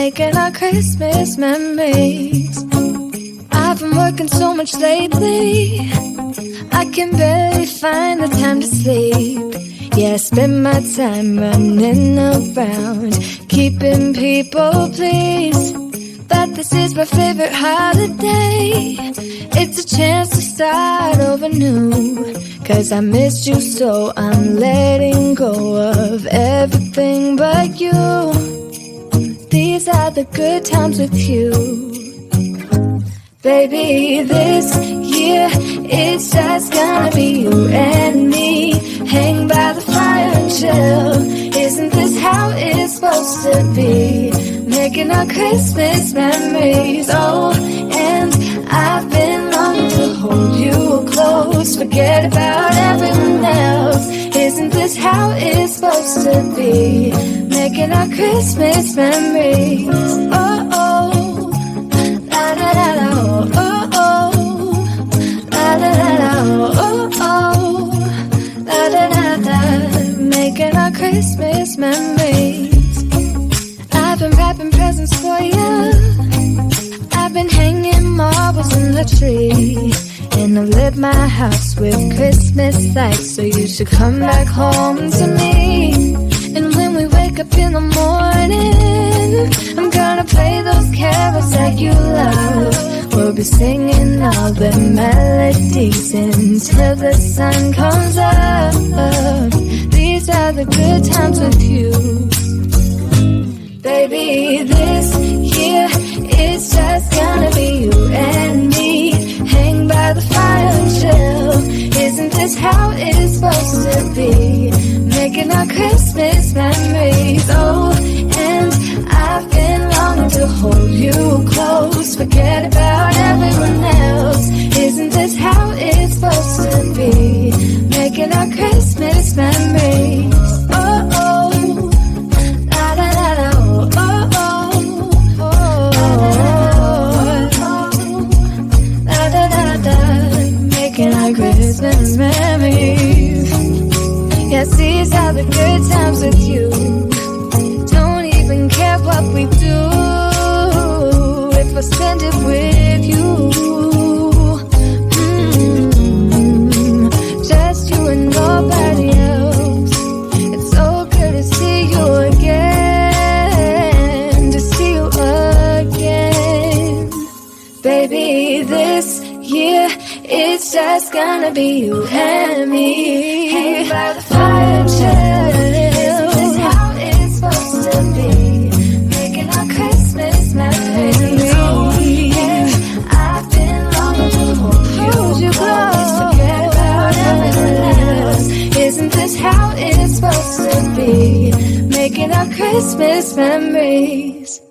making our Christmas memories. I've been working so much lately, I can barely find the time to sleep. Yeah, I spend my time running around, keeping people pleased. But this is my favorite holiday. It's a chance to start over new. 'Cause I missed you so I'm letting go of everything but you. These are the good times with you. Baby, this year it's just gonna be you and me. Hang by the fire and chill. Isn't this how it's supposed to be? Making our Christmas memories. Oh, and I've been longing to hold you close. Forget about everyone else. Isn't this how it's supposed to be? Making our Christmas memories. Oh, oh, la la la la, oh, oh, oh, la la la la, oh, oh, la la la la. Making our Christmas memories. I've been wrapping presents for you. I've been hanging marbles in the tree. And I've lit my house with Christmas lights. So you should come back home to me. And when we wake up in the morning, I'm gonna play those carols that you love. We'll be singing all the melodies until the sun comes up. These are the good times with you. Baby, this year it's just gonna be you and me. Hang by the fire and chill. Isn't this how it's supposed to be? Making our Christmas memories. Oh, and I've been longing to hold you close. Forget about everyone else. Isn't this how it's supposed to be? Making our Christmas memories. Oh, oh, la la la la, oh, oh, oh, la la la la. Making our Christmas memories. Yes, these are the good times with you. Don't even care what we do if I spend it with you. Just you and nobody else. It's so good to see you again. To see you again. Baby, this year it's just gonna be you and me. Hang by the fire and chill. Isn't this how it's supposed to be? Making our Christmas memories. Oh, yeah, I've been longing to hold you close. Forget about everyone else. Isn't this how it's supposed to be? Making our Christmas memories.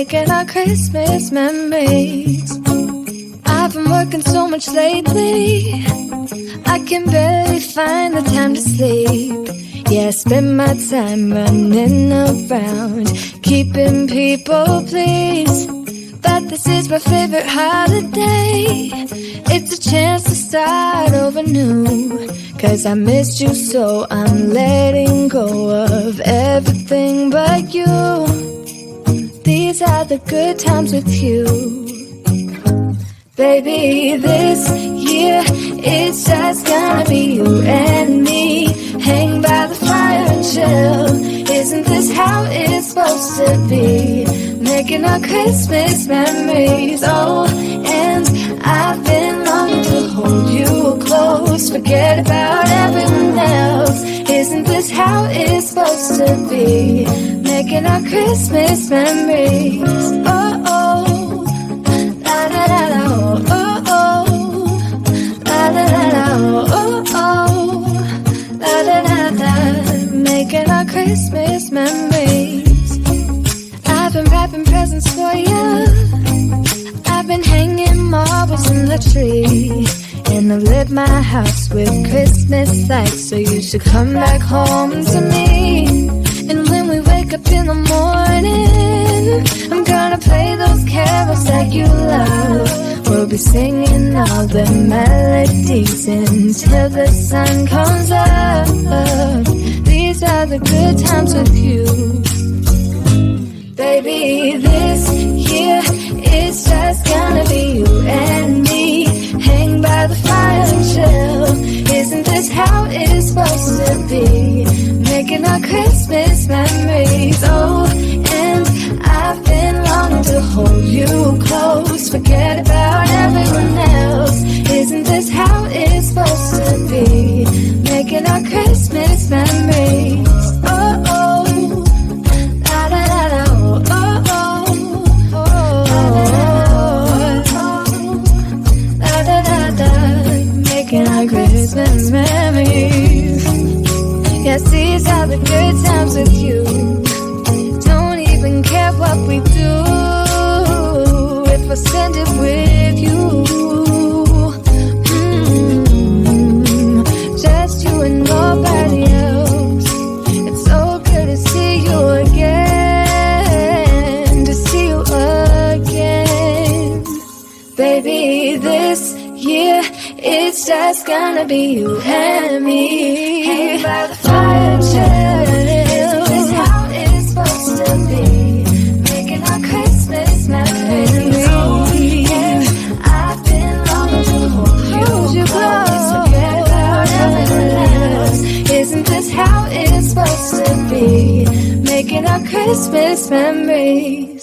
making our Christmas memories. I've been working so much lately, I can barely find the time to sleep. Yeah, I spend my time running around, keeping people pleased. But this is my favorite holiday, it's a chance to start over new. Cause I missed you so I'm letting go of everything but you. These are the good times with you. Baby, this year it's just gonna be you and me. Hang by the fire and chill. Isn't this how it's supposed to be? Making our Christmas memories. Oh, and I've been longing to hold you close. Forget about everyone else. Isn't this how it's supposed to be? Making our Christmas memories. Oh, oh, la da da da, oh, oh, oh, la da da da, oh, oh, oh, la da da da. Making our Christmas memories. I've been wrapping presents for you. I've been hanging marbles in the tree. And I've lit my house with Christmas lights. So you should come back home to me. And when we wake up in the morning, I'm gonna play those carols that you love. We'll be singing all the melodies until the sun comes up. These are the good times with you. Baby, this year it's just gonna be you and me. Hang by the fire and chill. Isn't this how it's supposed to be? Making our Christmas memories. Oh, and I've been longing to hold you close. Forget about everyone else. Isn't this how it's supposed to be? Making our Christmas memories. Oh, oh, la da da da, oh, oh, oh, oh, la da da da. Making our Christmas memories. Yes, these are the good times with you. Don't even care what we do if I spend it with you. Just you and nobody else. It's so good to see you again, to see you again. Baby, this year it's just gonna be you and me. Hang by the fire and chill. Isn't this how it's supposed to be? Making our Christmas memories. Oh, yeah. I've been longing to hold you close. Forget about everyone else. Isn't this how it's supposed to be? Making our Christmas memories.